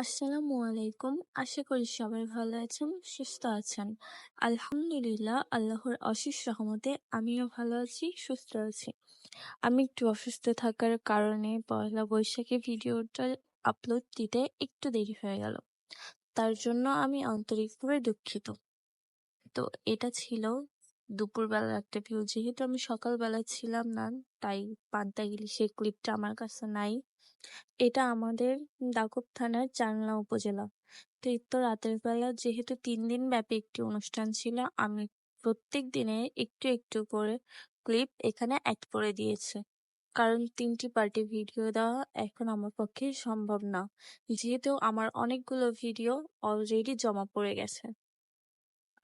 আসসালামু আলাইকুম। আশা করি সবাই ভালো আছেন, সুস্থ আছেন। আলহামদুলিল্লাহ, আল্লাহর অশেষ রহমতে আমিও ভালো আছি, সুস্থ আছি। আমি একটু অসুস্থ থাকার কারণে পয়লা বৈশাখে ভিডিওটা আপলোড দিতে একটু দেরি হয়ে গেল। তার জন্য আমি আন্তরিকভাবে দুঃখিত। তো এটা ছিল দুপুরবেলার একটা ভিউ। যেহেতু আমি সকালবেলা ছিলাম না, তাই পান্তা ইলিশের ক্লিপটা আমার কাছে নাই। এটা আমাদের দাকব থানার চাংলা উপজেলা। তো এই তো রাতের বেলা যেহেতু 3 দিন ব্যাপী একটি অনুষ্ঠান ছিল, আমি প্রত্যেক দিনে একটু একটু করে ক্লিপ এখানে অ্যাড করে দিয়েছি। কারণ 3টি পার্টি ভিডিও দেওয়া এখন আমার পক্ষে সম্ভব না, যেহেতু আমার অনেকগুলো ভিডিও অলরেডি জমা পড়ে গেছে।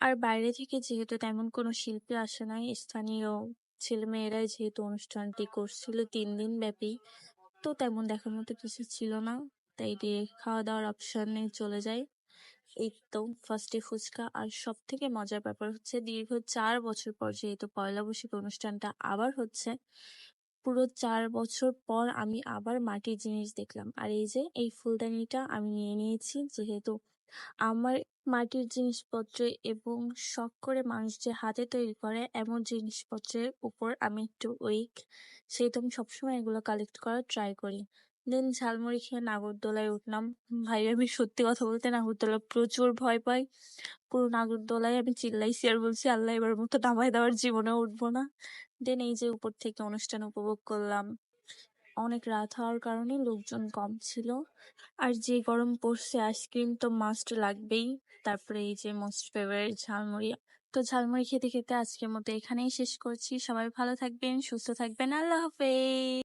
আর বাইরে থেকে যেহেতু তেমন কোনো শিল্পী আসে নাই, স্থানীয় ছেলেমেয়েরাই যেহেতু অনুষ্ঠানটি করছিল 3 দিন ব্যাপী, তো তেমন দেখার মতো কিছু ছিল না, তাই দিয়ে খাওয়া দাওয়ার অপশনে চলে যাই। এই তো ফার্স্টে ফুচকা, আর সব থেকে মজার ব্যাপার হচ্ছে দীর্ঘ 4 বছর পর যেহেতু পয়লা বৈশাখ অনুষ্ঠানটা আবার হচ্ছে, পুরো 4 বছর পর আমি আবার মাটির জিনিস দেখলাম। আর এই যে এই ফুলদানিটা আমি নিয়ে নিয়েছি, যেহেতু আমার মাটির জিনিসপত্র এবং শখ করে মানুষ যে হাতে তৈরি করে এমন জিনিসপত্রের উপর আমি একটু উইক, সেহেতু আমি সবসময় এগুলো কালেক্ট করার ট্রাই করি। দেন ঝালমুড়ি খেয়ে নাগরদোলায় উঠলাম। ভাই, আমি সত্যি কথা বলতে নাগরদোলা প্রচুর ভয় পাই। পুরো নাগরদোলায় আমি চিল্লাইছি আর বলছি, আল্লাহ এবার মতো নামায় দেওয়ার, জীবনেও উঠবো না। দেন এই যে উপর থেকে অনুষ্ঠান উপভোগ করলাম। অনেক রাত হওয়ার কারণে লোকজন কম ছিল। আর যে গরম পড়ছে, আইসক্রিম তো মাস্ট লাগবেই। তারপরে এই যে মোস্ট ফেভারিট ঝালমুড়ি। তো ঝালমুড়ি খেতে খেতে আজকের মতো এখানেই শেষ করছি। সবাই ভালো থাকবেন, সুস্থ থাকবেন। আল্লাহ হাফেজ।